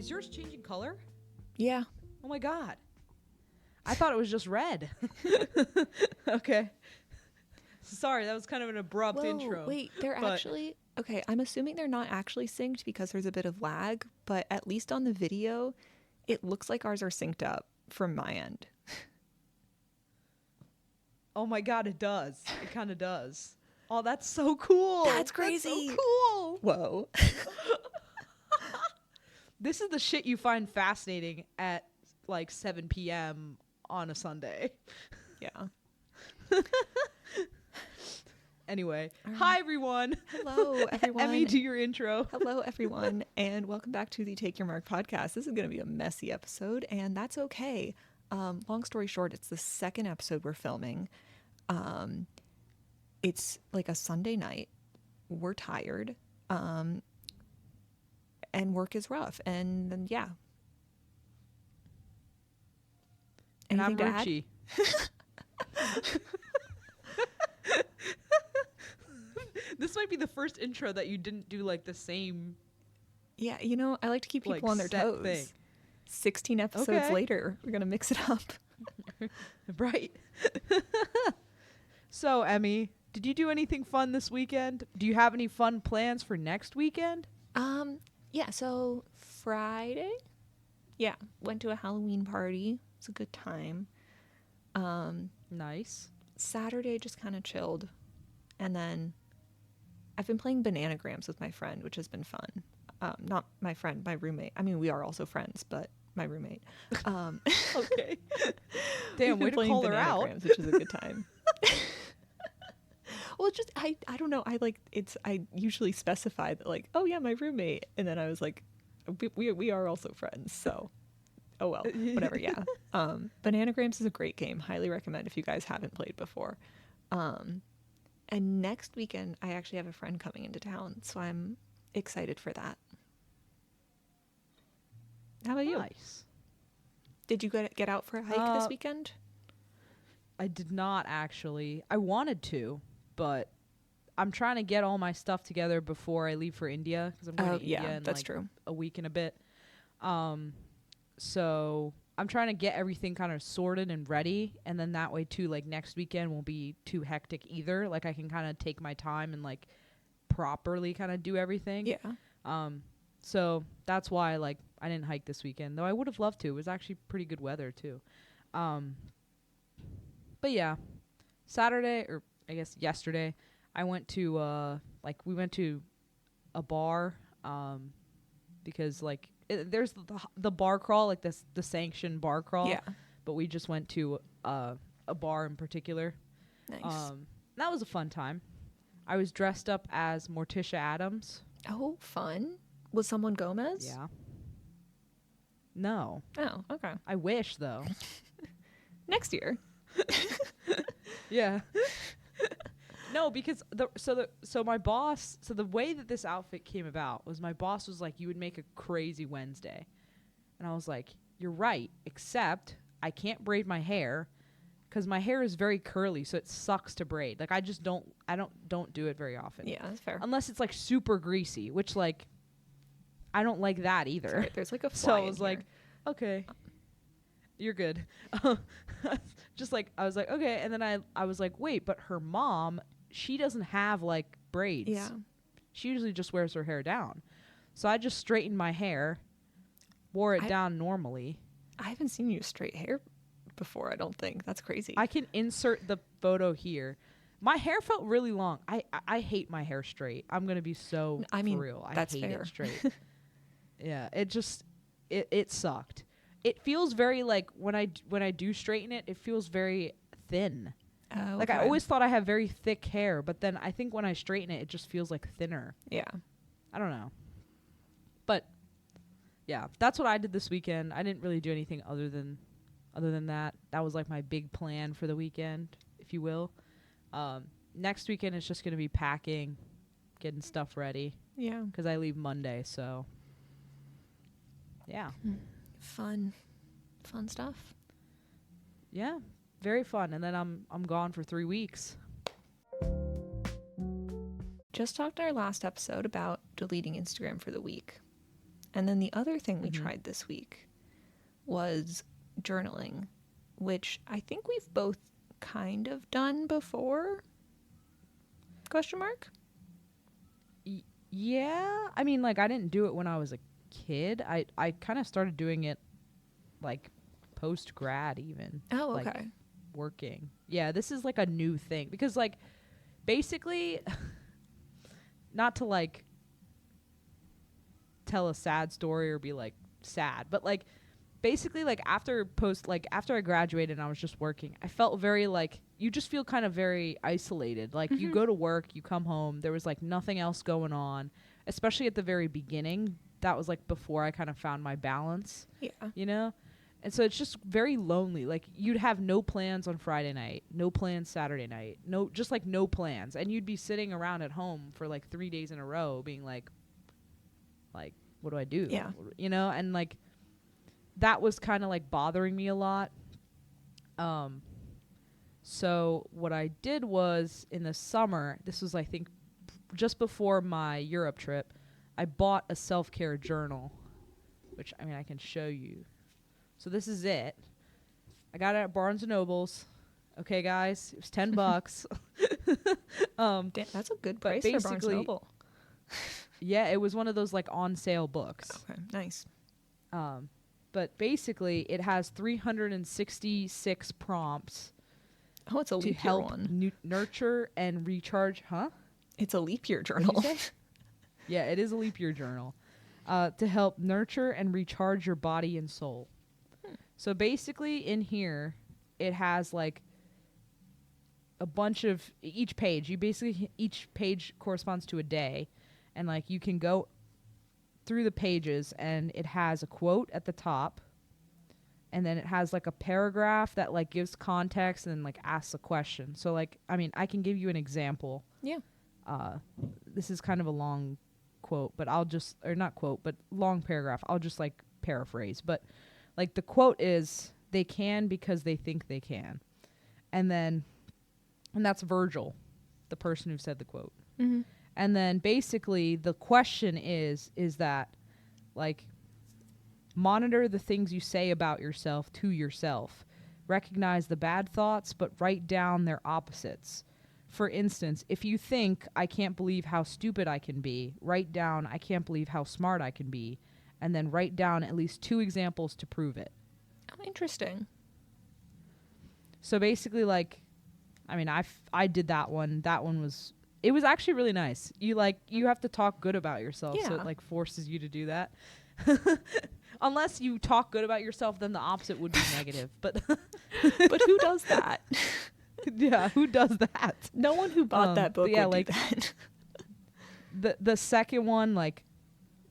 Is yours changing color? Yeah. Oh my god. I thought it was just red. Okay. Sorry, that was kind of an abrupt intro. Wait, they're actually... Okay, I'm assuming they're not actually synced because there's a bit of lag, but at least on the video, it looks like ours are synced up from my end. Oh my god, it does. It kind of does. Oh, that's so cool. That's crazy. That's so cool. Whoa. This is the shit you find fascinating at like 7 p.m. on a Sunday. Yeah. Anyway, hi everyone. Hello, everyone. Emmy, do your intro. Hello, everyone, and welcome back to the Take Your Mark podcast. This is going to be a messy episode, and that's okay. Long story short, it's the second episode we're filming. It's like a Sunday night. We're tired, and work is rough, and then, yeah. And Anything I'm to add? Ruchi. This might be the first intro that you didn't do like the same. Yeah, you know, I like to keep people like, on their set toes. thing. 16 episodes Okay. later, we're going to mix it up. Right. So, Emmy, did you do anything fun this weekend? Do you have any fun plans for next weekend? Yeah, so Friday, went to a Halloween party. It's a good time. Nice. Saturday just kind of chilled. And then I've been playing Bananagrams with my friend, which has been fun. Not my friend, my roommate. I mean, we are also friends, but my roommate. Okay. Damn, we've way been to playing call her out. Bananagrams, which is a good time. Well, it's just, I don't know. I usually specify that, like, oh yeah, my roommate. And then I was like, we are also friends. So, oh well, whatever. Yeah. Bananagrams is a great game. Highly recommend if you guys haven't played before. And next weekend, I actually have a friend coming into town. So I'm excited for that. How about you? Nice. Did you get out for a hike this weekend? I did not actually. I wanted to, but I'm trying to get all my stuff together before I leave for India because I'm going to India in that's like true. a week and a bit. So I'm trying to get everything kind of sorted and ready, and then that way too, like next weekend won't be too hectic either. Like I can kind of take my time and like properly kind of do everything. Yeah. So that's why like I didn't hike this weekend, though I would have loved to. It was actually pretty good weather too. But yeah, Saturday, or I guess yesterday, I went to we went to a bar because like there's the bar crawl, like the sanctioned bar crawl. Yeah. But we just went to a bar in particular. Nice. That was a fun time. I was dressed up as Morticia Addams. Oh, fun. Was someone Gomez? Yeah. No. Oh, okay. I wish though. Next year. Yeah. No, because my boss, so the way that this outfit came about was my boss was like, you would make a crazy Wednesday. And I was like, you're right, except I can't braid my hair because my hair is very curly, so it sucks to braid. Like I don't do it very often. Yeah, that's fair. Unless it's like super greasy, which like I don't like that either. Sorry, there's like a fly So I in was here. like, okay, you're good. Just like, I was like, okay. And then I was like, wait, but her mom, she doesn't have like braids. Yeah. She usually just wears her hair down. So I just straightened my hair, wore it down normally. I haven't seen you straight hair before, I don't think. That's crazy. I can insert the photo here. My hair felt really long. I hate my hair straight. I'm going to be so for real. That's I hate fair. it straight. Yeah, it sucked. It feels very like when I do straighten it, it feels very thin. Oh, Like I always thought I have very thick hair, but then I think when I straighten it, it just feels like thinner. Yeah. I don't know. But yeah, that's what I did this weekend. I didn't really do anything other than that. That was like my big plan for the weekend, if you will. Next weekend is just going to be packing, getting stuff ready. Yeah. Because I leave Monday, so yeah. Fun stuff. Yeah, very fun. And then I'm gone for 3 weeks. Just talked in our last episode about deleting Instagram for the week. And then the other thing we tried this week was journaling, which I think we've both kind of done before. Question mark? Yeah. I mean, like, I didn't do it when I was a kid. I kind of started doing it, like, post-grad even. Oh, okay. Like, working. Yeah, this is, like, a new thing. Because, like, basically, not to, like, tell a sad story or be, like, sad, but, like, basically, like, after I graduated and I was just working, I felt very, like, you just feel kind of very isolated. Like, you go to work, you come home, there was, like, nothing else going on, especially at the very beginning. That was, like, before I kind of found my balance. Yeah. You know? And so it's just very lonely. Like, you'd have no plans on Friday night, no plans Saturday night, just, like, no plans. And you'd be sitting around at home for, like, 3 days in a row being, like, what do I do? Yeah. You know? And, like, that was kind of, like, bothering me a lot. So what I did was, in the summer, this was, I think, just before my Europe trip, I bought a self-care journal, which, I mean, I can show you. So this is it. I got it at Barnes & Noble's. Okay, guys, it was $10. Damn, that's a good price for Barnes & Noble. Yeah, it was one of those, like, on sale books. Okay, nice. But basically, it has 366 prompts. Oh, it's a to leap year help one. Nurture and recharge. Huh? It's a leap year journal. Yeah, it is a leap year journal. To help nurture and recharge your body and soul. So basically, in here, it has, like, a bunch of each page. Each page corresponds to a day, and, like, you can go through the pages, and it has a quote at the top, and then it has, like, a paragraph that, like, gives context and, like, asks a question. So, like, I mean, I can give you an example. Yeah. This is kind of a long quote, but not quote, but long paragraph. I'll just, like, paraphrase. But, like, the quote is, "They can because they think they can." And that's Virgil, the person who said the quote. Mm-hmm. And then basically the question is that, like, monitor the things you say about yourself to yourself. Recognize the bad thoughts, but write down their opposites. For instance, if you think, "I can't believe how stupid I can be," write down, "I can't believe how smart I can be," and then write down at least 2 examples to prove it. Oh, interesting. So basically, like, I mean, I did that one. That one was, it was actually really nice. You have to talk good about yourself, so it, like, forces you to do that. Unless you talk good about yourself, then the opposite would be negative. But but who does that? Yeah, who does that? No one who bought that book would like, do that. The second one, like,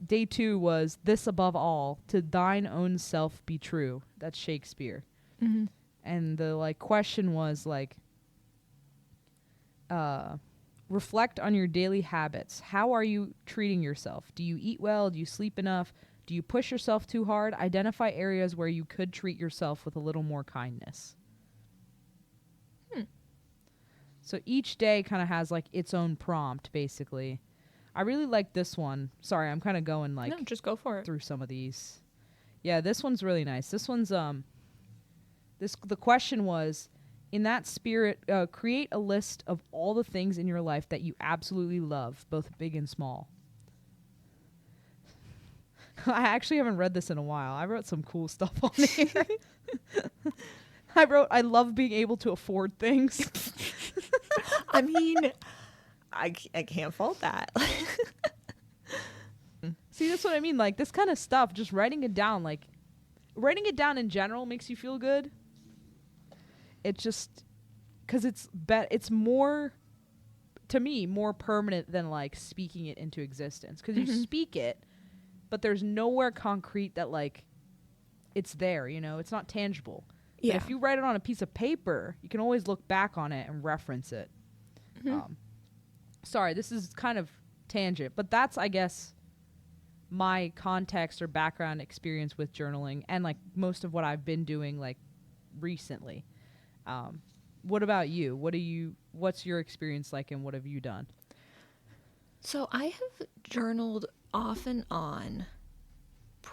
day 2 was, "This above all, to thine own self be true." That's Shakespeare. Mm-hmm. And the, like, question was, like, reflect on your daily habits. How are you treating yourself? Do you eat well? Do you sleep enough? Do you push yourself too hard? Identify areas where you could treat yourself with a little more kindness. So each day kind of has, like, its own prompt, basically. I really like this one. Sorry, I'm kind of going, like, No, just go for it. through some of these. Yeah, this one's really nice. This one's the question was, in that spirit, create a list of all the things in your life that you absolutely love, both big and small. I actually haven't read this in a while. I wrote some cool stuff on here. I wrote, "I love being able to afford things." I mean, I can't fault that. See, that's what I mean. Like, this kind of stuff, just writing it down, like, writing it down in general makes you feel good. It just, because it's more, to me, more permanent than, like, speaking it into existence. Because you speak it, but there's nowhere concrete that, like, it's there, you know? It's not tangible. Yeah. But if you write it on a piece of paper, you can always look back on it and reference it. Sorry, this is kind of tangent, but that's, I guess, my context or background experience with journaling and, like, most of what I've been doing, like, recently. What about you? What's your experience like, and what have you done? So I have journaled off and on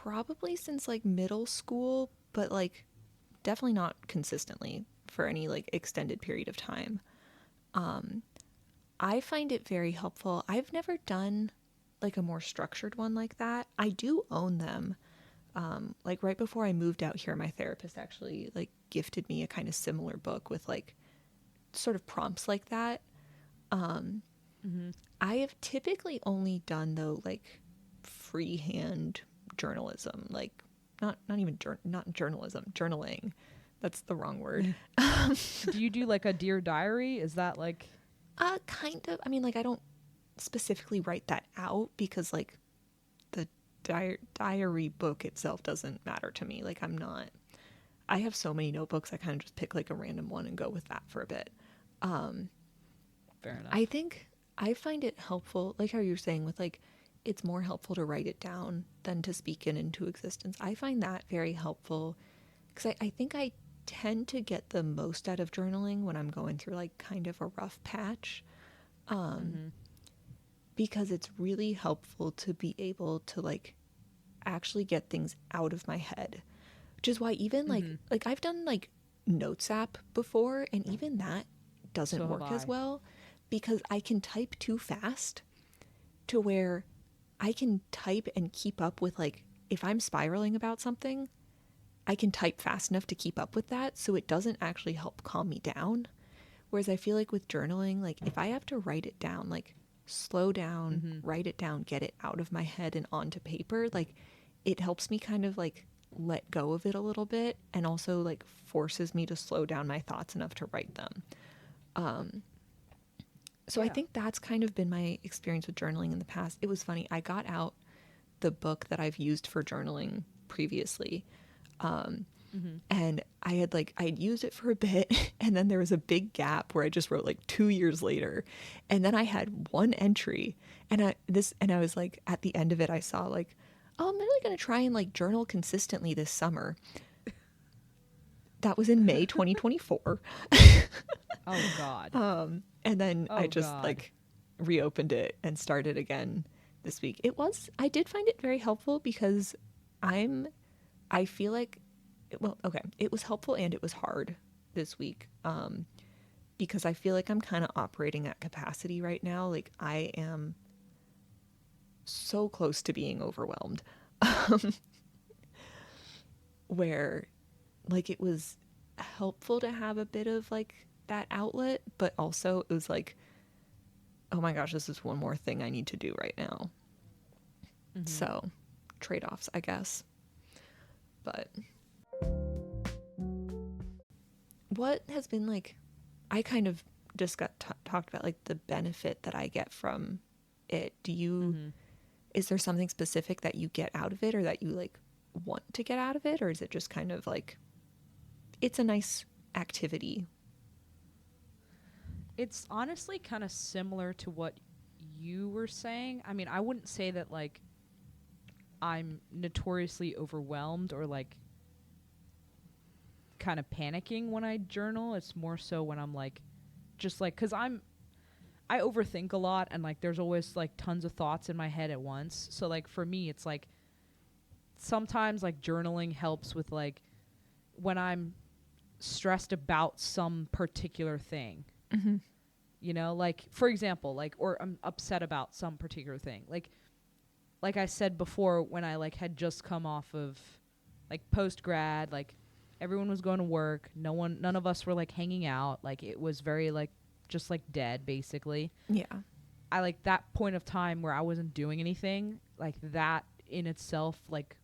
probably since like middle school, but like definitely not consistently for any like extended period of time. I find it very helpful. I've never done like a more structured one like that. I do own them. Like right before I moved out here, my therapist actually like gifted me a kind of similar book with like sort of prompts like that. I have typically only done though like freehand journalism, like not journalism, journaling. That's the wrong word. Do you do like a Dear Diary? Is that like Kind of. I mean, like I don't specifically write that out because like the diary book itself doesn't matter to me. Like I have so many notebooks, I kind of just pick like a random one and go with that for a bit. fair enough? I think I find it helpful, like how you're saying with like, it's more helpful to write it down than to speak it into existence. I find that very helpful because I think I tend to get the most out of journaling when I'm going through like kind of a rough patch. Because it's really helpful to be able to like actually get things out of my head, which is why even like I've done like Notes app before, and even that doesn't So have work as I. well because I can type too fast to where I can type and keep up with like if I'm spiraling about something, I can type fast enough to keep up with that, so it doesn't actually help calm me down. Whereas I feel like with journaling, like if I have to write it down, like slow down, write it down, get it out of my head and onto paper, like it helps me kind of like let go of it a little bit and also like forces me to slow down my thoughts enough to write them. So I Yeah. think that's kind of been my experience with journaling in the past. It was funny. I got out the book that I've used for journaling previously. And I'd used it for a bit and then there was a big gap where I just wrote like 2 years later. And then I had one entry and I was like, at the end of it, I saw like, oh, I'm really going to try and like journal consistently this summer. That was in May 2024. Oh God. And then I Oh just God. like reopened it and started again this week. I did find it very helpful because I feel like, well, okay, it was helpful and it was hard this week. Because I feel like I'm kind of operating at capacity right now. Like I am so close to being overwhelmed. Where like it was helpful to have a bit of like that outlet, but also it was like, oh my gosh, this is one more thing I need to do right now. So trade-offs, I guess. But what has been like, I kind of just got talked about like the benefit that I get from it. Is there something specific that you get out of it or that you like want to get out of it? Or is it just kind of like, it's a nice activity? It's honestly kind of similar to what you were saying. I mean, I wouldn't say that like I'm notoriously overwhelmed or like kind of panicking when I journal. It's more so when I'm like just like cuz I overthink a lot and like there's always like tons of thoughts in my head at once. So like for me it's like sometimes like journaling helps with like when I'm stressed about some particular thing. You know, like for example, like or I'm upset about some particular thing. Like I said before when I like had just come off of like post grad, like everyone was going to work, none of us were like hanging out, like it was very like just like dead basically. Yeah. I like that point of time where I wasn't doing anything, like that in itself like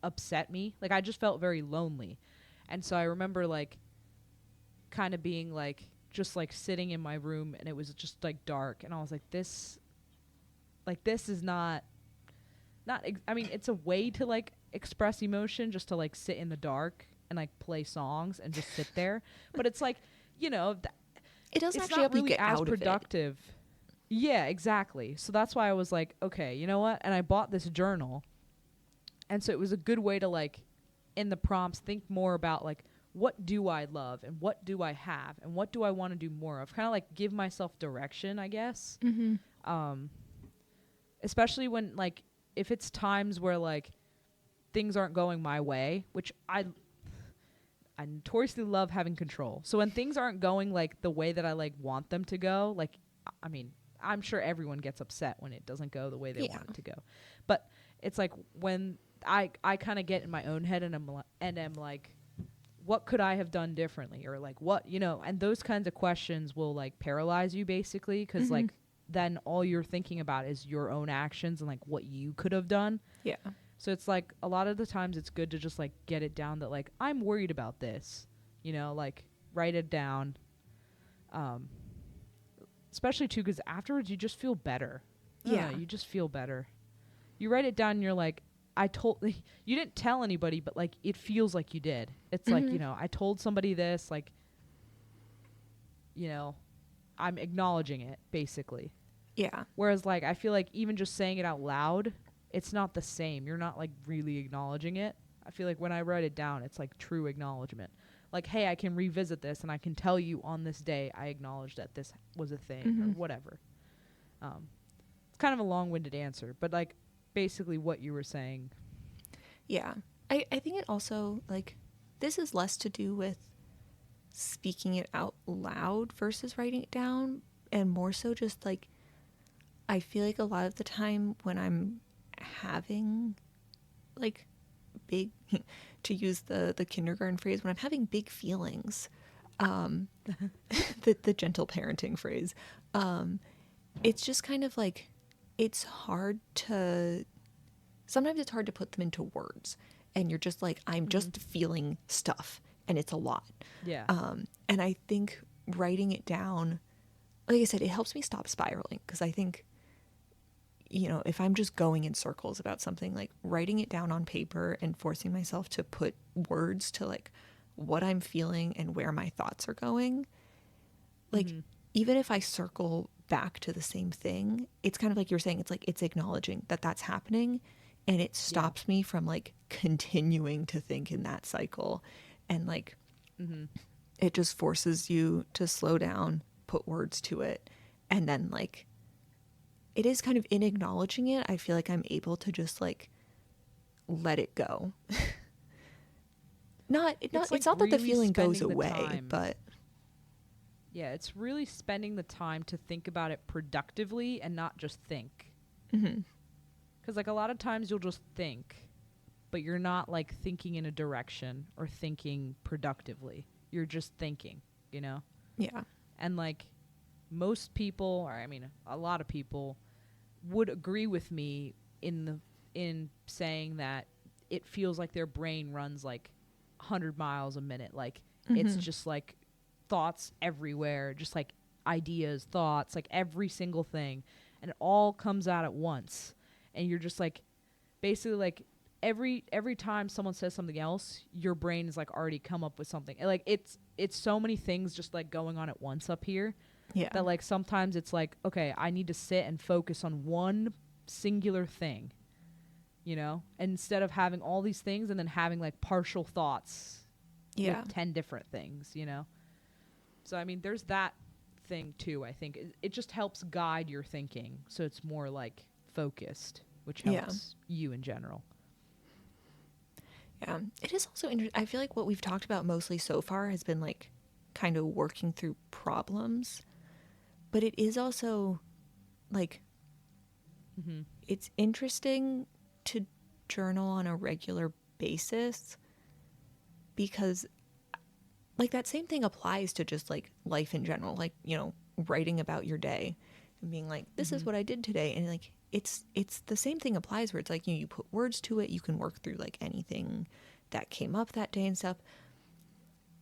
upset me. Like I just felt very lonely. And so I remember like kind of being like just like sitting in my room and it was just like dark and I was like this is not I mean it's a way to like express emotion just to like sit in the dark and like play songs and just sit there, but it's like, you know, It doesn't it's actually not help you really get as out productive. Yeah, exactly. So that's why I was like, okay, you know what? And I bought this journal. And so it was a good way to like in the prompts think more about like what do I love and what do I have and what do I want to do more of? Kind of like give myself direction, I guess. of it. Especially when like if it's times where like things aren't going my way, which I notoriously love having control. So when things aren't going like the way that I like want them to go, like, I mean, I'm sure everyone gets upset when it doesn't go the way they want it to go. But it's like when I kind of get in my own head and am like, what could I have done differently? Or like what, you know, and those kinds of questions will like paralyze you basically. 'Cause like then all you're thinking about is your own actions and like what you could have done. Yeah. So it's like a lot of the times it's good to just like get it down that like I'm worried about this, you know, like write it down. Especially too, because afterwards you just feel better. Yeah. You just feel better. You write it down and you're like, you didn't tell anybody, but like it feels like you did. It's like, you know, I told somebody this, like, you know, I'm acknowledging it basically. Yeah. Whereas like I feel like even just saying it out loud, it's not the same. You're not like really acknowledging it. I feel like when I write it down, it's like true acknowledgement. Like, hey, I can revisit this and I can tell you on this day I acknowledged that this was a thing or whatever. It's kind of a long-winded answer, but like basically what you were saying. Yeah. I think it also, like, this is less to do with speaking it out loud versus writing it down, and more so just like, I feel like a lot of the time when I'm having like big to use the kindergarten phrase, when I'm having big feelings, the gentle parenting phrase, it's just kind of like sometimes it's hard to put them into words, and you're just like, I'm just feeling stuff and it's a lot. Yeah. And I think writing it down, like I said, it helps me stop spiraling, because I think, you know, if I'm just going in circles about something, like writing it down on paper and forcing myself to put words to like what I'm feeling and where my thoughts are going, like even if I circle back to the same thing, it's kind of like you're saying, it's like it's acknowledging that that's happening, and it stops me from like continuing to think in that cycle, and like it just forces you to slow down, put words to it, and then like it is kind of in acknowledging it, I feel like I'm able to just like let it go. It's not that the feeling goes away, but yeah, it's really spending the time to think about it productively and not just think. Because like a lot of times you'll just think, but you're not like thinking in a direction or thinking productively. You're just thinking, you know? Yeah. And like most people, or I mean a lot of people, would agree with me in saying that it feels like their brain runs like 100 miles a minute. Like it's just like thoughts everywhere, just like ideas, thoughts, like every single thing, and it all comes out at once, and you're just like basically like every time someone says something else, your brain is like already come up with something. And, like it's so many things just like going on at once up here. Yeah. That like sometimes it's like, okay, I need to sit and focus on one singular thing, you know, instead of having all these things and then having like partial thoughts with 10 different things, you know. So I mean there's that thing too. I think it just helps guide your thinking, so it's more like focused, which helps you in general. Yeah. It is also interesting. I feel like what we've talked about mostly so far has been like kind of working through problems, but it is also like it's interesting to journal on a regular basis, because like that same thing applies to just like life in general, like, you know, writing about your day and being like, this is what I did today, and like it's the same thing applies, where it's like, you know, you put words to it, you can work through like anything that came up that day and stuff,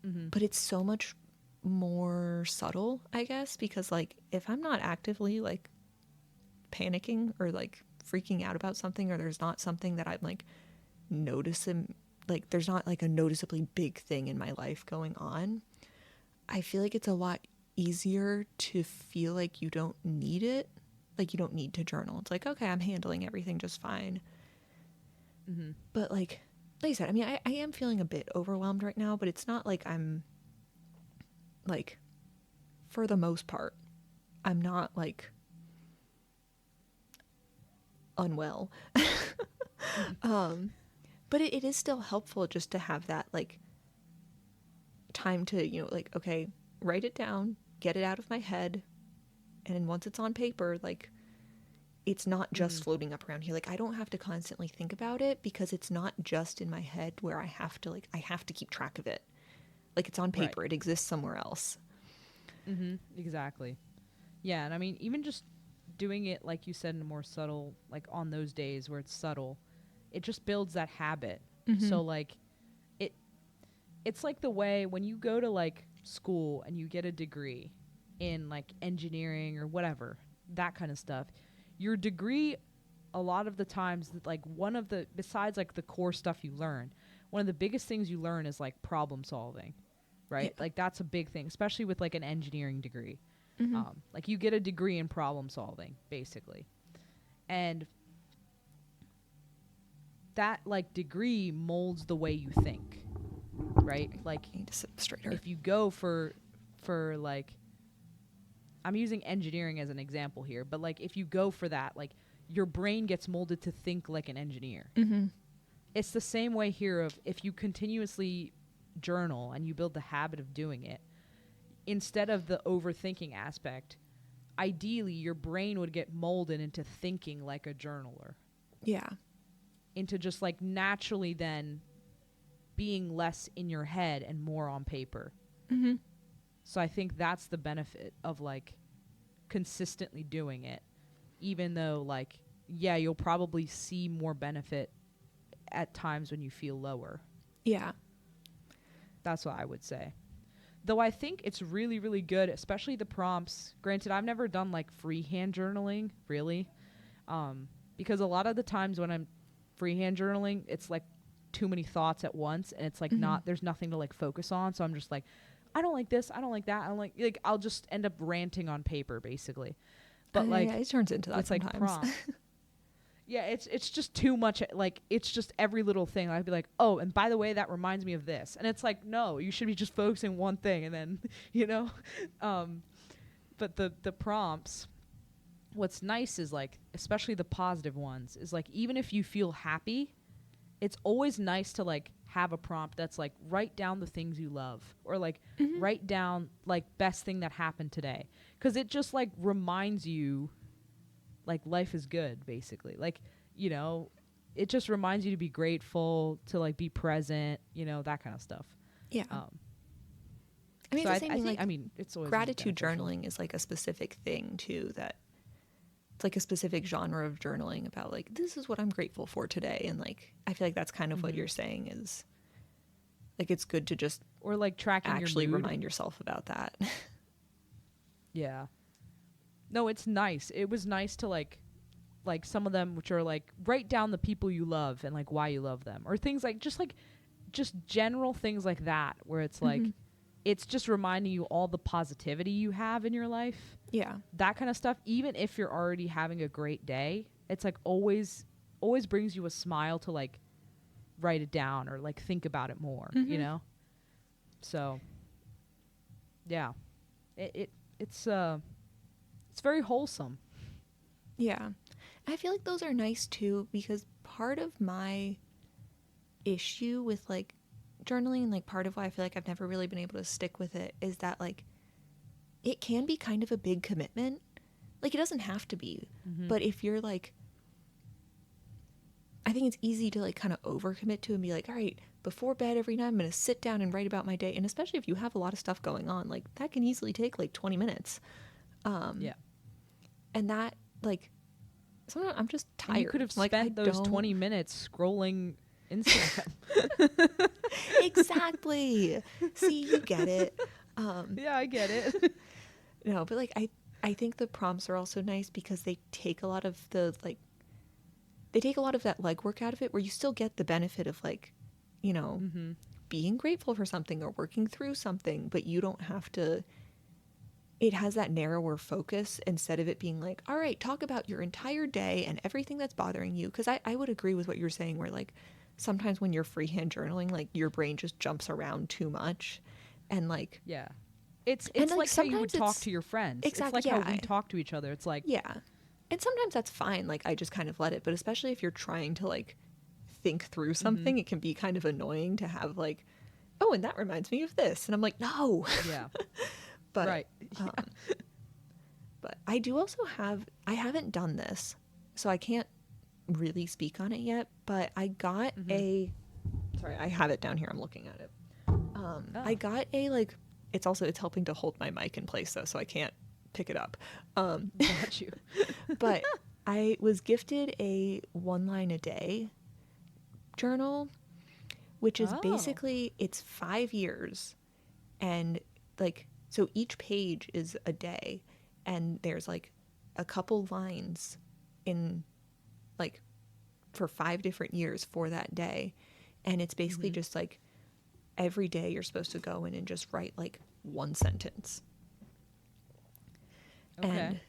but it's so much more subtle, I guess, because like if I'm not actively like panicking or like freaking out about something, or there's not something that I'm like noticing, like there's not like a noticeably big thing in my life going on, I feel like it's a lot easier to feel like you don't need it, like you don't need to journal. It's like, okay, I'm handling everything just fine. But like I said, I mean, I am feeling a bit overwhelmed right now, but it's not like I'm like, for the most part, I'm not like unwell. But it is still helpful just to have that, like, time to, you know, like, okay, write it down, get it out of my head, and then once it's on paper, like, it's not just floating up around here. Like, I don't have to constantly think about it because it's not just in my head where I have to keep track of it. Like, it's on paper. Right. It exists somewhere else. Exactly. Yeah, and I mean, even just doing it, like you said, in a more subtle, like on those days where it's subtle, it just builds that habit. So, like, it's like the way when you go to, like, school and you get a degree in, like, engineering or whatever, that kind of stuff. Your degree, a lot of the times, like, one of the, besides, like, the core stuff you learn, one of the biggest things you learn is, like, problem solving, right? Yeah. Like, that's a big thing, especially with, like, an engineering degree. Like, you get a degree in problem solving, basically. And that, like, degree molds the way you think, right? Like, I need to sit straighter. If you go for like, I'm using engineering as an example here, but, like, if you go for that, like, your brain gets molded to think like an engineer. It's the same way here of if you continuously journal and you build the habit of doing it, instead of the overthinking aspect, ideally your brain would get molded into thinking like a journaler. Yeah. Into just, like, naturally then being less in your head and more on paper. So I think that's the benefit of, like, consistently doing it, even though, like, yeah, you'll probably see more benefit at times when you feel lower. Yeah. That's what I would say. Though I think it's really, really good, especially the prompts. Granted, I've never done, like, freehand journaling, really. Because a lot of the times when I'm freehand journaling, it's, like, too many thoughts at once, and it's, like, there's nothing to, like, focus on. So I'm just like, I don't like this, I don't like that. I don't like, I'll just end up ranting on paper, basically. But, like, yeah, it turns into that sometimes. Like, prompt. Yeah, it's just too much. Like, it's just every little thing. I'd be like, oh, and by the way, that reminds me of this. And it's like, no, you should be just focusing one thing, and then, you know. But the prompts, what's nice is, like, especially the positive ones, is, like, even if you feel happy, it's always nice to, like, have a prompt that's like, write down the things you love, or, like, write down, like, best thing that happened today, because it just, like, reminds you, like, life is good, basically. Like, you know, it just reminds you to be grateful, to, like, be present, you know, that kind of stuff. Yeah. I mean, so it's the same thing, like, I mean, it's always gratitude journaling is, like, a specific thing too, that it's, like, a specific genre of journaling about, like, this is what I'm grateful for today. And, like, I feel like that's kind of what you're saying is, like, it's good to just, or, like, tracking actually your mood. Remind yourself about that. Yeah. No, it's nice. It was nice to, like some of them, which are, like, write down the people you love and, like, why you love them, or things like just general things like that, where it's like, it's just reminding you all the positivity you have in your life. Yeah. That kind of stuff. Even if you're already having a great day, it's, like, always brings you a smile to, like, write it down or, like, think about it more, you know? So, yeah. It's very wholesome. Yeah. I feel like those are nice too, because part of my issue with, like, journaling, and, like, part of why I feel like I've never really been able to stick with it, is that, like, it can be kind of a big commitment. Like, it doesn't have to be, but if you're, like, I think it's easy to, like, kind of overcommit to and be like, all right, before bed every night I'm going to sit down and write about my day. And especially if you have a lot of stuff going on, like, that can easily take, like, 20 minutes. Yeah. And that, like, sometimes I'm just tired. And you could have spent those 20 minutes scrolling Instagram. Exactly. See, you get it. Yeah, I get it. No, but, like, I think the prompts are also nice because they take a lot of the, like, they take a lot of that legwork out of it, where you still get the benefit of, like, you know, being grateful for something or working through something, but you don't have to. It has that narrower focus instead of it being like, all right, talk about your entire day and everything that's bothering you. Because I would agree with what you're saying, where, like, sometimes when you're freehand journaling, like, your brain just jumps around too much. And, like, yeah, it's like how you would talk to your friends. Exactly. It's like how we talk to each other. It's like, yeah. And sometimes that's fine. Like, I just kind of let it. But especially if you're trying to, like, think through something, it can be kind of annoying to have like, oh, and that reminds me of this. And I'm like, no. Yeah. But, Right. but I do also I haven't done this, so I can't really speak on it yet, but I got sorry, I have it down here. I'm looking at it. I got like, it's helping to hold my mic in place though, so I can't pick it up. Got you. But I was gifted a 1 line a day journal, which is basically, it's 5 years, and like, so each page is a day, and there's like a couple lines in like for 5 different years for that day, and it's basically just like every day you're supposed to go in and just write like 1 sentence. Okay. And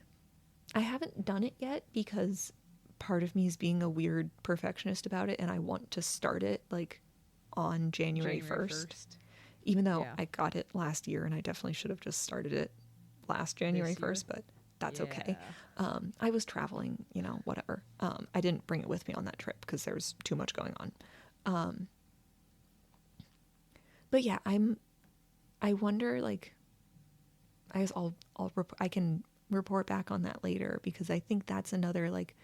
I haven't done it yet because part of me is being a weird perfectionist about it, and I want to start it like on January 1st. Even though I got it last year, and I definitely should have just started it last January 1st, but that's okay. I was traveling, whatever. I didn't bring it with me on that trip because there was too much going on. But yeah, I wonder, like, I guess I can report back on that later, because I think that's another, like,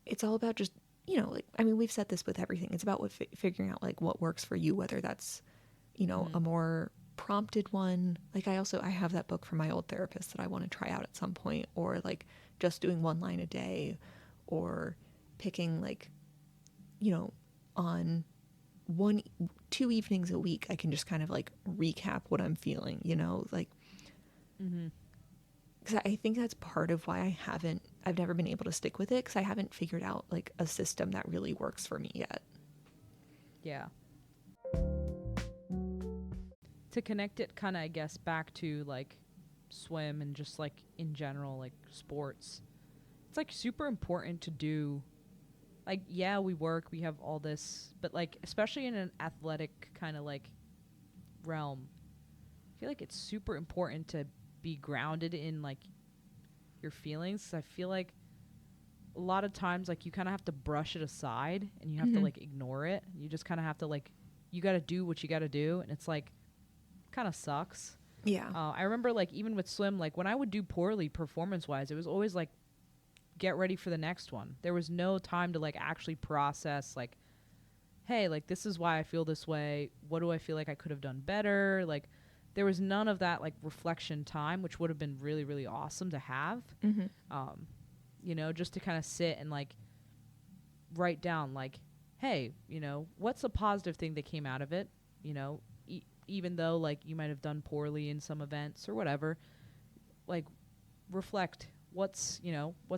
it's all about just, like, I mean, we've said this with everything. It's about figuring out like what works for you, whether that's, a more prompted one. Like I have that book from my old therapist that I want to try out at some point, or like just doing 1 line a day, or picking like, on 2 evenings a week, I can just kind of like recap what I'm feeling, like, because I think that's part of why I've never been able to stick with it, because I haven't figured out like a system that really works for me yet. Yeah. To connect it kind of, I guess, back to like swim and just like in general, like sports, it's like super important to do. Like, yeah, we work, we have all this, but like, especially in an athletic kind of like realm, I feel like it's super important to be grounded in like your feelings. I feel like a lot of times like you kind of have to brush it aside and you have to like ignore it. You just kind of have to like, you got to do what you got to do, and it's like kind of sucks. Yeah. I remember like even with swim, like when I would do poorly performance wise, it was always like, get ready for the next one. There was no time to like actually process like, hey, like this is why I feel this way. What do I feel like I could have done better? Like there was none of that like reflection time, which would have been really, really awesome to have. Just to kind of sit and like write down like, hey, what's a positive thing that came out of it? Even though like you might have done poorly in some events or whatever, like reflect what's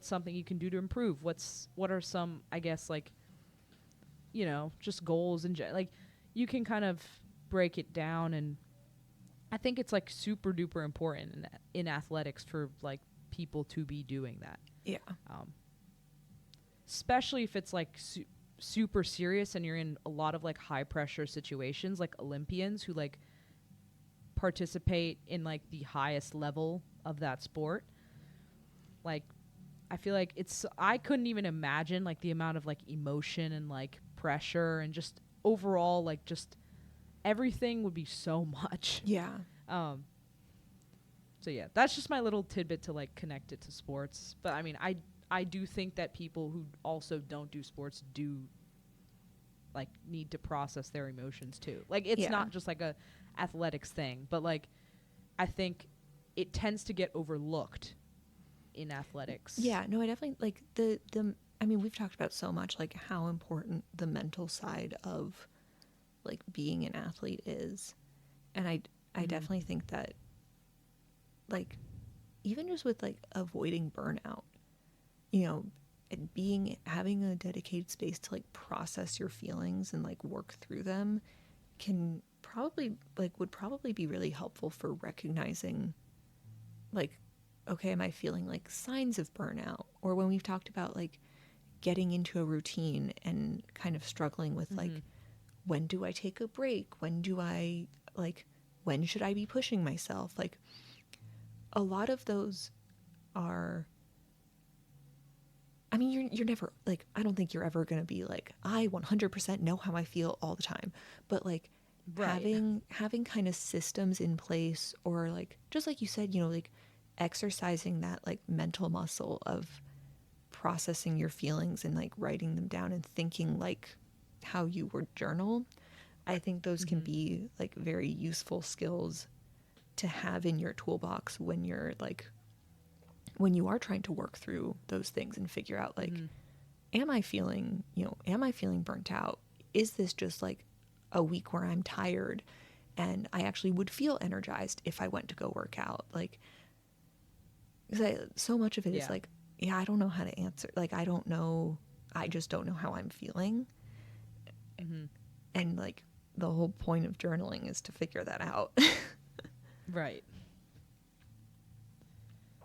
something you can do to improve. What are some, I guess, like, just goals and like you can kind of break it down. And I think it's like super duper important in athletics for like people to be doing that. Yeah. Especially if it's like super serious and you're in a lot of like high pressure situations, like Olympians who like participate in like the highest level of that sport. Like I feel like I couldn't even imagine like the amount of like emotion and like pressure and just overall like just everything would be so much. Yeah. So yeah, that's just my little tidbit to like connect it to sports. But I mean, I do think that people who also don't do sports do like need to process their emotions too. Like it's not just like a athletics thing, but like I think it tends to get overlooked in athletics. Yeah, no, I definitely like the I mean, we've talked about so much like how important the mental side of like being an athlete is. And I definitely think that like even just with like avoiding burnout, and having a dedicated space to like process your feelings and like work through them would probably be really helpful for recognizing like, okay, am I feeling like signs of burnout? Or when we've talked about like getting into a routine and kind of struggling with like, when do I take a break? When should I be pushing myself? Like a lot of those are I mean, you're never like, I don't think you're ever going to be like, I 100% know how I feel all the time. But like Right. having kind of systems in place, or like, just like you said, like exercising that like mental muscle of processing your feelings and like writing them down and thinking like how you would journal. I think those can Mm-hmm. be like very useful skills to have in your toolbox when you're like, when you are trying to work through those things and figure out like, Mm-hmm. am I feeling burnt out? Is this just like a week where I'm tired and I actually would feel energized if I went to go work out? Like, 'cause so much of it is Yeah. like, yeah, I don't know how to answer. Like, I don't know. I just don't know how I'm feeling. Mm-hmm. And like, the whole point of journaling is to figure that out. Right.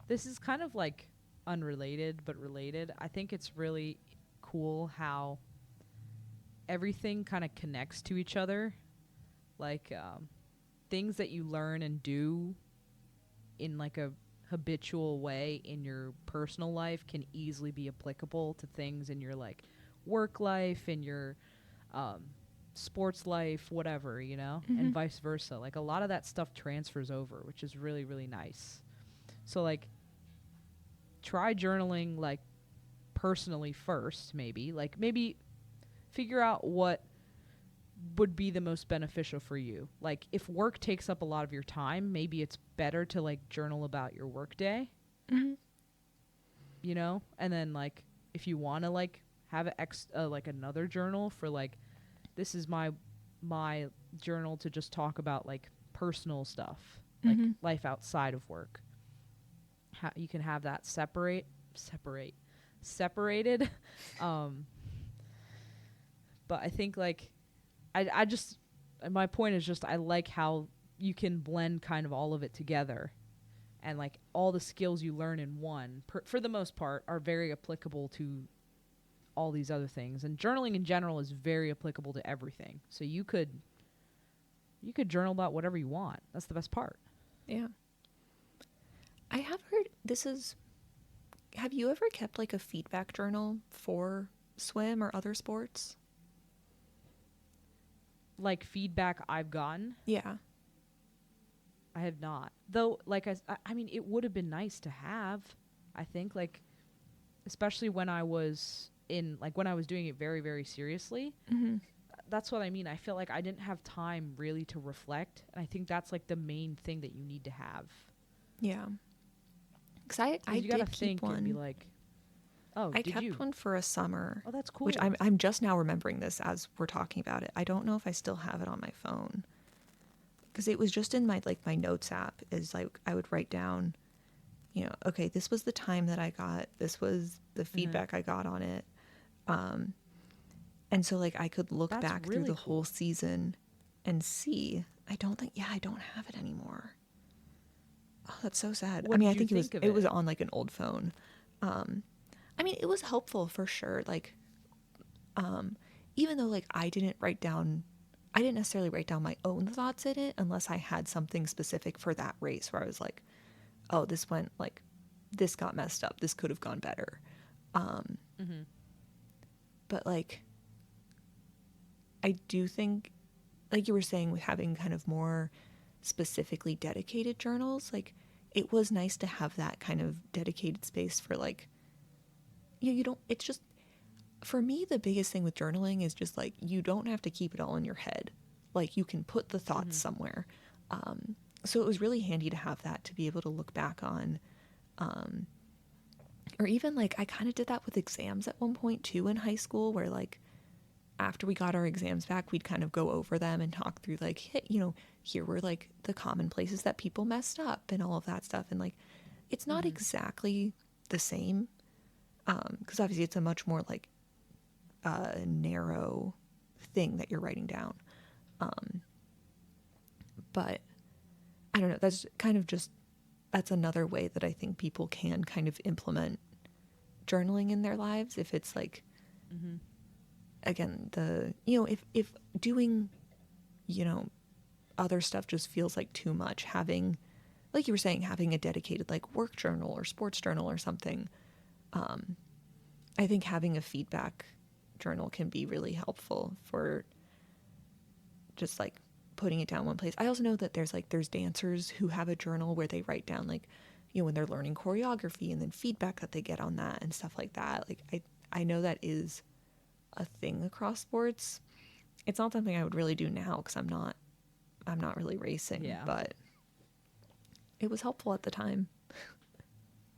This is kind of like unrelated but related. I think it's really cool how everything kind of connects to each other. Like things that you learn and do in like a habitual way in your personal life can easily be applicable to things in your like work life, in your um, sports life, whatever, and Mm-hmm. vice versa. Like a lot of that stuff transfers over, which is really, really nice. So like try journaling like personally first, maybe. Like maybe figure out what would be the most beneficial for you. Like if work takes up a lot of your time, maybe it's better to like journal about your work day, Mm-hmm. And then like if you want to like have like another journal for like this is my journal to just talk about like personal stuff, like Mm-hmm. life outside of work. You can have that separated. um but I think like I just my point is just I like how you can blend kind of all of it together, and like all the skills you learn in one for the most part are very applicable to all these other things, and journaling in general is very applicable to everything. So you could journal about whatever you want. That's the best part. Yeah. I have heard have you ever kept like a feedback journal for swim or other sports? Like feedback I've gotten, Yeah. I have not. Though like I mean it would have been nice to have, I think, like especially when I was doing it very, very seriously. Mm-hmm. That's what I mean. I feel like I didn't have time really to reflect, and I think that's like the main thing that you need to have. Yeah. Because I You gotta did keep think and be one. like, oh, I did you? kept one for a summer, Oh, that's which cool. I'm just now remembering this as we're talking about it. I don't know if I still have it on my phone, because it was just in my notes app. Is like I would write down, okay, this was the time that I got. This was the Mm-hmm. feedback I got on it. And so like I could look That's back through really the whole cool. season and see. I don't have it anymore. Oh, that's so sad. I What mean, did I you think think of it was it? on like an old phone. I mean, it was helpful for sure. Like, even though like I didn't necessarily write down my own thoughts in it unless I had something specific for that race where I was like, oh, this got messed up. This could have gone better. Mm-hmm. But like, I do think, like you were saying, with having kind of more specifically dedicated journals, like it was nice to have that kind of dedicated space for like, you don't, it's just, for me, the biggest thing with journaling is just like, you don't have to keep it all in your head. Like you can put the thoughts Mm-hmm. somewhere. So it was really handy to have that to be able to look back on. Or even like, I kind of did that with exams at one point too in high school, where like, after we got our exams back, we'd kind of go over them and talk through like, hey, here were like the common places that people messed up and all of that stuff. And like, it's not Mm-hmm. exactly the same, because obviously it's a much more like narrow thing that you're writing down. But I don't know. That's another way that I think people can kind of implement journaling in their lives. If it's like, Mm-hmm. again, if doing, other stuff just feels like too much, having, like you were saying, having a dedicated like work journal or sports journal or something, I think having a feedback journal can be really helpful for just like putting it down one place. I also know that there's dancers who have a journal where they write down like, you know, when they're learning choreography and then feedback that they get on that and stuff like that. Like I know that is a thing across sports. It's not something I would really do now because I'm not really racing, Yeah. but it was helpful at the time.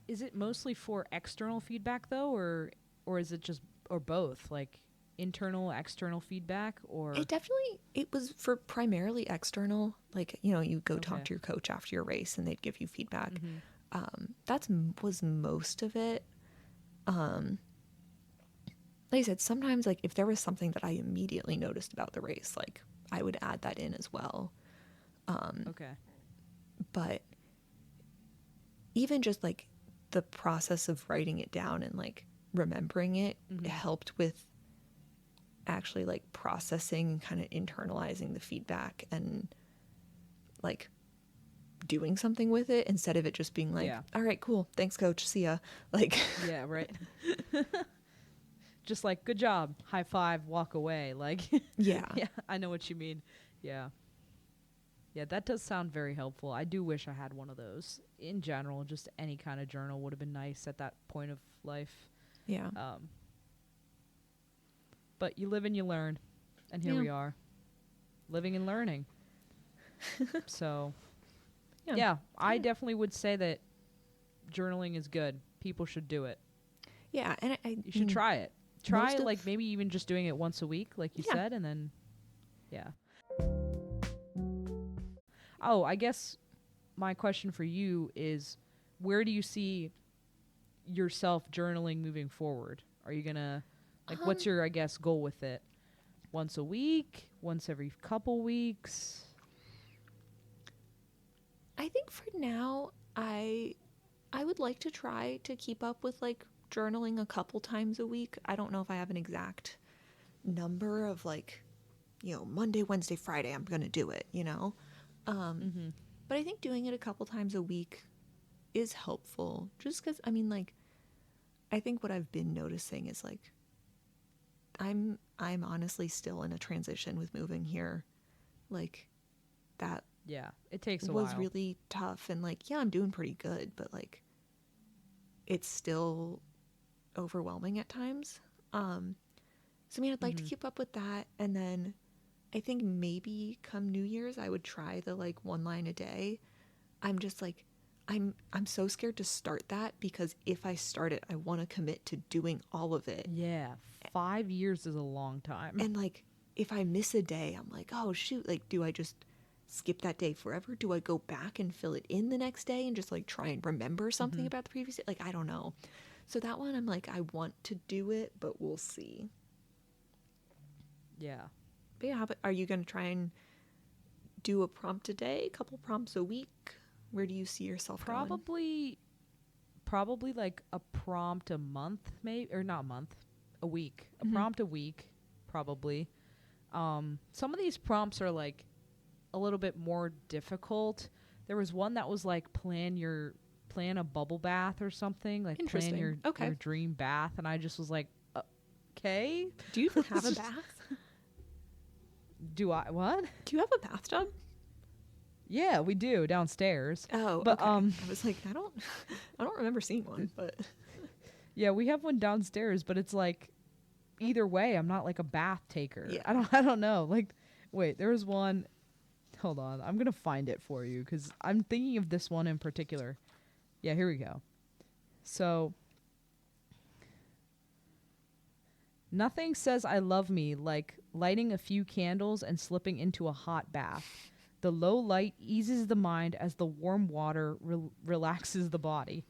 Is it mostly for external feedback though, or is it just, or both, like internal, external feedback? Or It was for primarily external. Like, you know, you go talk Okay. to your coach after your race and they'd give you feedback. Mhm. Was most of it. Like I said, sometimes like if there was something that I immediately noticed about the race, like I would add that in as well. Okay. But even just like the process of writing it down and like remembering it helped with actually like processing and kind of internalizing the feedback and like doing something with it instead of it just being like, Yeah. all right, cool, thanks coach, see ya. Like, Yeah, right. Just like, good job, high five, walk away. Like, yeah. yeah, I know what you mean. Yeah. Yeah, that does sound very helpful. I do wish I had one of those. In general, just any kind of journal would have been nice at that point of life. Yeah. But you live and you learn. And here Yeah. we are, living and learning. So, Yeah. yeah, I definitely would say that journaling is good. People should do it. Yeah, and You should try it. Try most of- like maybe even just doing it once a week, like you Yeah. said, and then, yeah. Oh, I guess my question for you is, where do you see yourself journaling moving forward? Are you gonna, like, what's your, I guess, goal with it? Once a week? Once every couple weeks? I think for now, I would like to try to keep up with like journaling a couple times a week. I don't know if I have an exact number of like, you know, Monday, Wednesday, Friday, I'm going to do it, you know? But I think doing it a couple times a week is helpful just because, I mean, like, I think what I've been noticing is like, I'm honestly still in a transition with moving here. Like, that Yeah, it takes a was while. really tough, and like, yeah, I'm doing pretty good, but like it's still overwhelming at times. So I mean, I'd like to keep up with that, and then I think maybe come New Year's I would try the like one line a day. I'm just like, I'm so scared to start that because if I start it, I want to commit to doing all of it. Yeah, 5 years is a long time. And like if I miss a day, I'm like, oh shoot, like do I just skip that day forever? Do I go back and fill it in the next day and just like try and remember something about the previous day? Like, I don't know. So that one I'm like, I want to do it, but we'll see. Yeah. But yeah, are you going to try and do a prompt a day, a couple prompts a week? Where do you see yourself going? Probably like a prompt a month, maybe, or not a month, a week. A prompt a week, probably. Some of these prompts are like a little bit more difficult. There was one that was like plan a bubble bath or something, like plan your dream bath, and I just was like, okay. Do you even have a bath? Do I what? Do you have a bathtub? Yeah, we do downstairs. Oh, but okay. I was like, I don't remember seeing one, but yeah, we have one downstairs, but it's like either way, I'm not like a bath taker. Yeah. I don't know. Like, wait, there was one. Hold on, I'm gonna find it for you because I'm thinking of this one in particular. Yeah, here we go. So, nothing says I love me like lighting a few candles and slipping into a hot bath. The low light eases the mind as the warm water relaxes the body.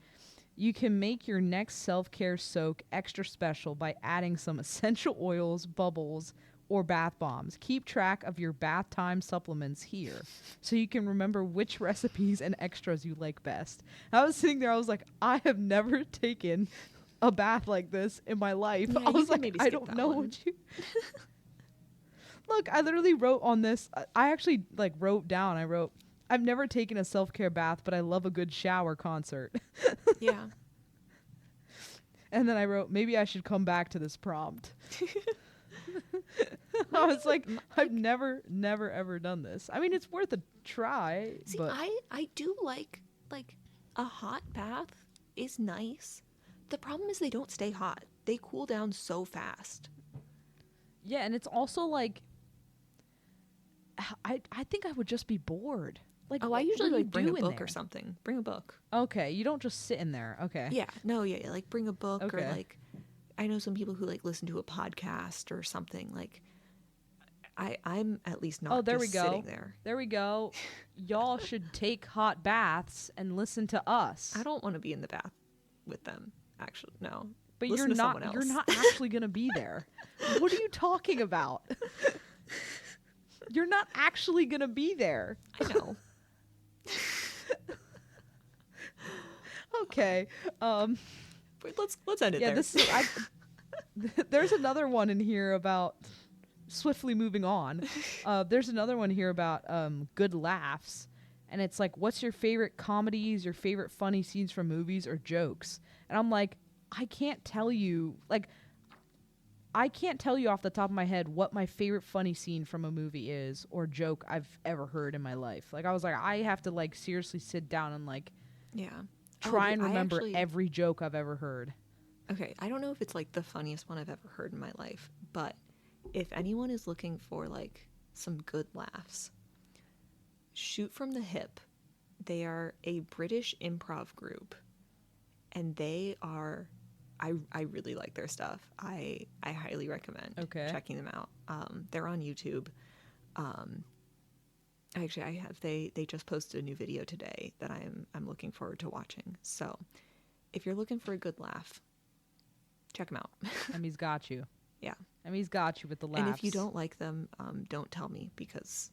You can make your next self-care soak extra special by adding some essential oils, bubbles, or bath bombs. Keep track of your bath time supplements here so you can remember which recipes and extras you like best. I was sitting there, I was like, I have never taken a bath like this in my life. Yeah, I was like, I don't know what you... Look, I literally wrote on this. I actually like wrote down, I've never taken a self-care bath, but I love a good shower concert. yeah. And then I wrote, maybe I should come back to this prompt. I was like, I've never ever done this. I mean, it's worth a try. See, but I do like a hot bath is nice. The problem is they don't stay hot. They cool down so fast. yeah, and it's also like, I think I would just be bored. Like, Oh, I usually what do you like bring do a in book there? or something. Bring a book. Okay, you don't just sit in there. Okay. Yeah, no, yeah, like bring a book or Okay. like I know some people who like listen to a podcast or something. Like I'm at least not Oh, there just we go. sitting there. There we go. Y'all should take hot baths and listen to us. I don't want to be in the bath with them. Actually, no. But Listen you're to not. someone You're else. not actually gonna be there. What are you talking about? You're not actually gonna be there. I know. Okay. But let's end it Yeah. there. This is. There's another one in here about swiftly moving on. There's another one here about good laughs, and it's like, what's your favorite comedies, your favorite funny scenes from movies or jokes? And I'm like, I can't tell you. Like, I can't tell you off the top of my head what my favorite funny scene from a movie is or joke I've ever heard in my life. Like, I was like, I have to like seriously sit down and like Yeah. try dude, and I remember actually- every joke I've ever heard. Okay, I don't know if it's like the funniest one I've ever heard in my life, but if anyone is looking for like some good laughs, Shoot from the Hip. They are a British improv group, and they are I really like their stuff. I highly recommend checking them out. They're on YouTube. Actually, I have they just posted a new video today that I'm looking forward to watching. So, if you're looking for a good laugh, check them out. Emmy's got you. Yeah. Emmy's got you with the laughs. And if you don't like them, don't tell me, because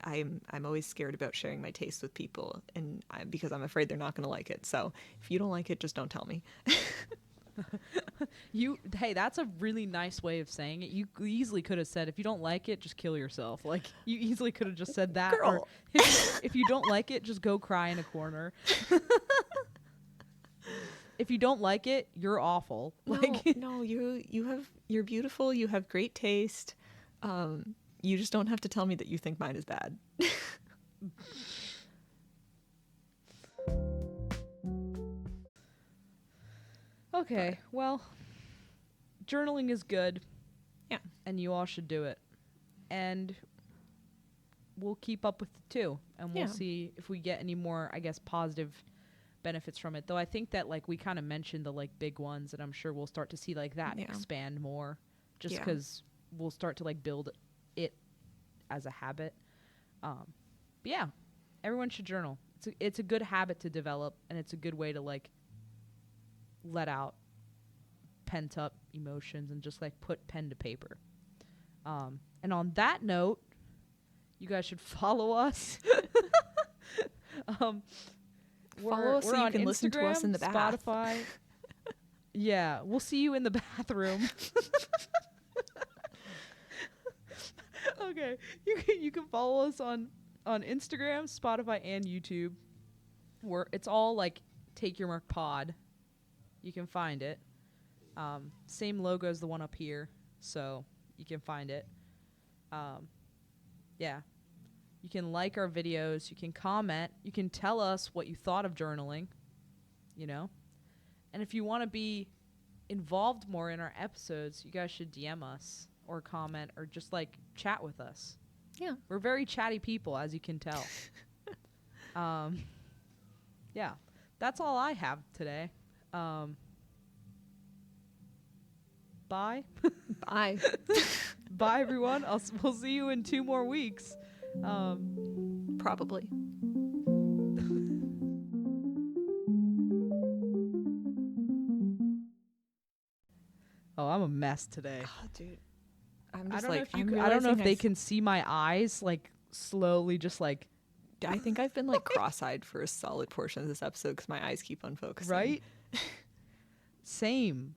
I'm always scared about sharing my taste with people, and because I'm afraid they're not going to like it. So if you don't like it, just don't tell me. Hey, that's a really nice way of saying it. You easily could have said, if you don't like it, just kill yourself. Like, you easily could have just said that. Girl. Or if you don't like it, just go cry in a corner. If you don't like it, you're awful. Like, No, you're beautiful. You have great taste. You just don't have to tell me that you think mine is bad. okay, well, journaling is good. Yeah. And you all should do it. And we'll keep up with it too. And we'll see if we get any more, I guess, positive benefits from it. Though I think that, like, we kind of mentioned the, like, big ones, and I'm sure we'll start to see, like, that expand more. Just because we'll start to, like, build it as a habit. But yeah, everyone should journal. It's a good habit to develop, and it's a good way to, like, let out pent up emotions and just, like, put pen to paper. And on that note, you guys should follow us. Follow us so you on can Instagram, listen to us in the bath. Spotify. Yeah, we'll see you in the bathroom. Okay, you can follow us on Instagram, Spotify, and YouTube. It's all like Take Your Mark Pod. You can find it. Same logo as the one up here, so you can find it. Yeah. You can like our videos. You can comment. You can tell us what you thought of journaling, you know? And if you want to be involved more in our episodes, you guys should DM us or comment or just, like, chat with us. Yeah. We're very chatty people, as you can tell. Yeah. That's all I have today. Bye. Bye. Bye, everyone. We'll see you in 2 more weeks. Probably. Oh, I'm a mess today. Oh, dude. I don't know if they can see my eyes, like, slowly just, like... I think I've been, like, cross-eyed for a solid portion of this episode because my eyes keep unfocusing. Right? Same.